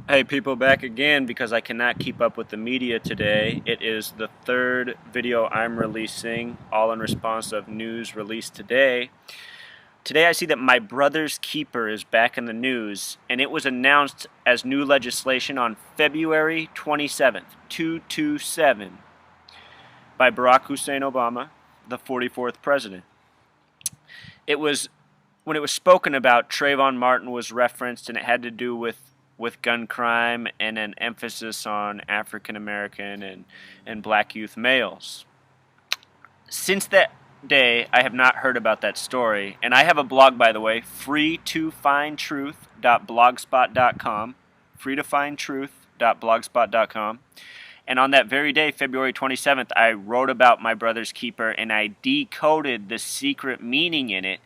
Hey people, back again because I cannot keep up with the media today. It is the third video I'm releasing, all in response of news released today. Today I see that my brother's keeper is back in the news, and it was announced as new legislation on February 27th, 227, by Barack Hussein Obama, the 44th president. It was, when it was spoken about, Trayvon Martin was referenced, and it had to do with gun crime and an emphasis on African American and black youth males. Since that day, I have not heard about that story, and I have a blog, by the way, freetofindtruth.blogspot.com, freetofindtruth.blogspot.com. And on that very day, February 27th, I wrote about my brother's keeper, and I decoded the secret meaning in it,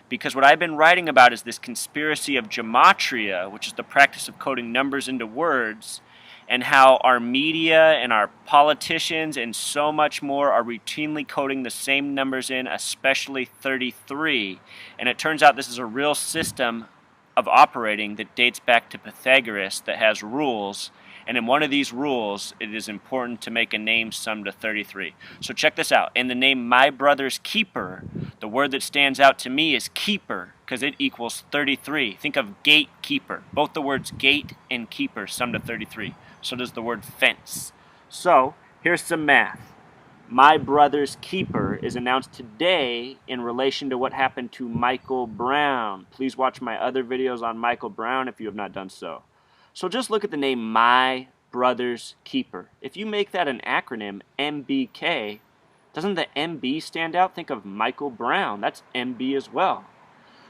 because what I've been writing about is this conspiracy of gematria, which is the practice of coding numbers into words, and how our media and our politicians and so much more are routinely coding the same numbers in, especially 33. And it turns out this is a real system of operating that dates back to Pythagoras that has rules. And in one of these rules, it is important to make a name sum to 33. So check this out. In the name my brother's keeper, the word that stands out to me is keeper, because it equals 33. Think of gatekeeper. Both the words gate and keeper sum to 33. So does the word fence. So here's some math. My brother's keeper is announced today in relation to what happened to Michael Brown. Please watch my other videos on Michael Brown if you have not done so. So just look at the name My Brother's Keeper. If you make that an acronym, MBK, doesn't the MB stand out? Think of Michael Brown. That's MB as well.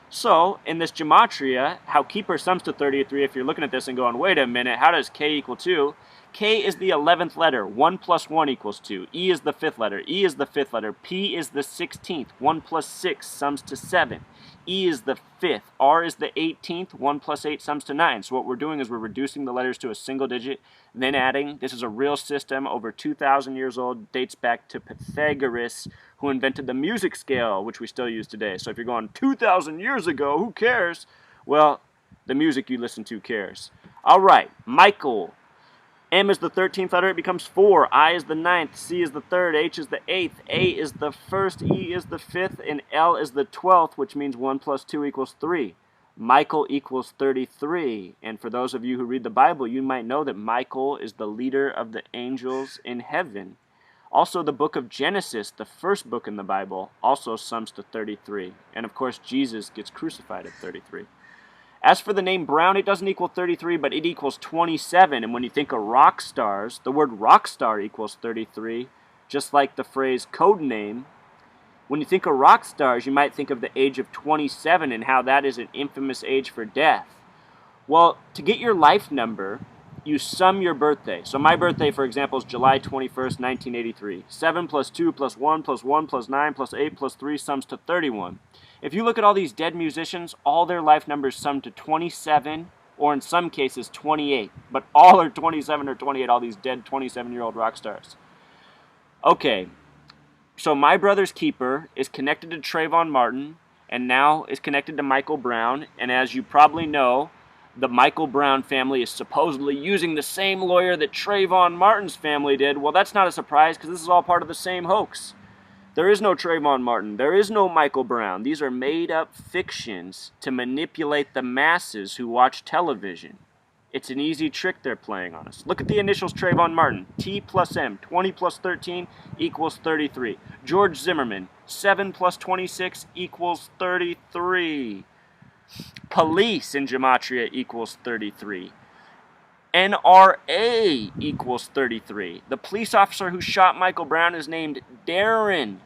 So in this gematria, how keeper sums to 33, if you're looking at this and going, wait a minute, how does K equal 2? K is the 11th letter. 1 plus 1 equals 2. E is the 5th letter. E is the 5th letter. P is the 16th. 1 plus 6 sums to 7. E is the 5th. R is the 18th. 1 plus 8 sums to 9. So what we're doing is we're reducing the letters to a single digit, then adding. This is a real system, over 2,000 years old, dates back to Pythagoras, who invented the music scale, which we still use today. So if you're going 2,000 years ago, who cares? Well, the music you listen to cares. All right, Michael. M is the 13th letter, it becomes 4. I is the 9th, C is the 3rd, H is the 8th, A is the 1st, E is the 5th, and L is the 12th, which means 1 plus 2 equals 3. Michael equals 33. And for those of you who read the Bible, you might know that Michael is the leader of the angels in heaven. Also, the book of Genesis, the first book in the Bible, also sums to 33. And of course, Jesus gets crucified at 33. As for the name Brown, it doesn't equal 33, but it equals 27. And when you think of rock stars, the word rock star equals 33, just like the phrase code name. When you think of rock stars, you might think of the age of 27 and how that is an infamous age for death. Well, to get your life number, you sum your birthday. So my birthday, for example, is July 21st, 1983. 7 plus 2 plus 1 plus 1 plus 9 plus 8 plus 3 sums to 31. If you look at all these dead musicians, all their life numbers sum to 27, or in some cases 28. But all are 27 or 28, all these dead 27-year-old rock stars. Okay, so my brother's keeper is connected to Trayvon Martin, and now is connected to Michael Brown. And as you probably know, the Michael Brown family is supposedly using the same lawyer that Trayvon Martin's family did. Well, that's not a surprise, because this is all part of the same hoax. There is no Trayvon Martin. There is no Michael Brown. These are made-up fictions to manipulate the masses who watch television. It's an easy trick they're playing on us. Look at the initials Trayvon Martin. T plus M. 20 plus 13 equals 33. George Zimmerman. 7 plus 26 equals 33. Police in gematria equals 33. NRA equals 33. The police officer who shot Michael Brown is named Darren,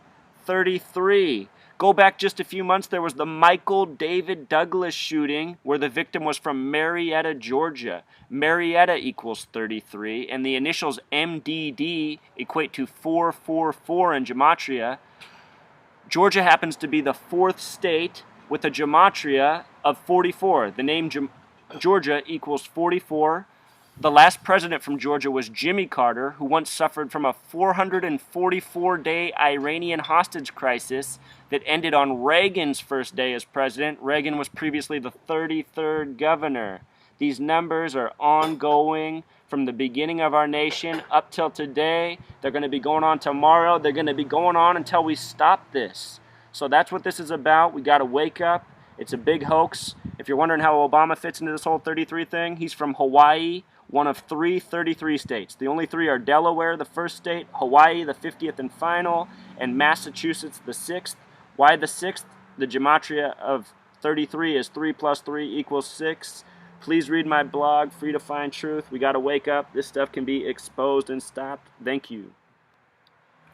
33. Go back just a few months, there was the Michael David Douglas shooting where the victim was from Marietta, Georgia. Marietta equals 33, and the initials MDD equate to 444 in gematria. Georgia happens to be the 4th state with a gematria of 44. The name Georgia equals 44. The last president from Georgia was Jimmy Carter, who once suffered from a 444-day Iranian hostage crisis that ended on Reagan's first day as president. Reagan was previously the 33rd governor. These numbers are ongoing from the beginning of our nation up till today. They're going to be going on tomorrow. They're going to be going on until we stop this. So that's what this is about. We got to wake up. It's a big hoax. If you're wondering how Obama fits into this whole 33 thing, he's from Hawaii, one of 33 states. The only three are Delaware, the first state, Hawaii, the 50th and final, and Massachusetts, the 6th. Why the 6th? The gematria of 33 is 3 plus 3 equals 6. Please read my blog, Free to Find Truth. We got to wake up. This stuff can be exposed and stopped. Thank you.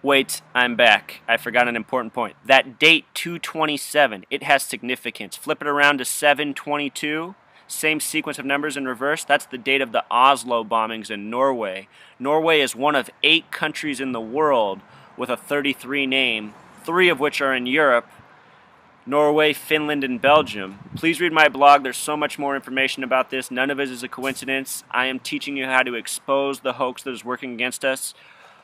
Wait, I'm back. I forgot an important point. That date, 2/27, it has significance. Flip it around to 7/22. Same sequence of numbers in reverse. That's the date of the Oslo bombings in Norway. Norway is one of 8 countries in the world with a 33 name, 3 of which are in Europe. Norway, Finland, and Belgium. Please read my blog. There's so much more information about this. None of it is a coincidence. I am teaching you how to expose the hoax that is working against us.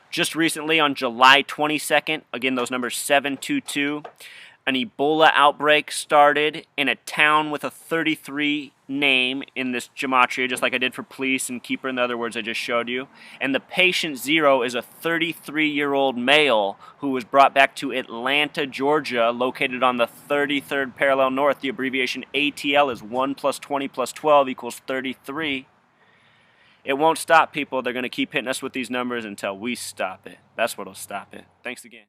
Just recently, on July 22nd, again, those numbers 722, an Ebola outbreak started in a town with a 33 name in this gematria, just like I did for police and keeper in the other words I just showed you. And the patient 0 is a 33-year-old male who was brought back to Atlanta, Georgia, located on the 33rd parallel north. The abbreviation ATL is 1 plus 20 plus 12 equals 33. It won't stop, people. They're going to keep hitting us with these numbers until we stop it. That's what'll stop it. Thanks again.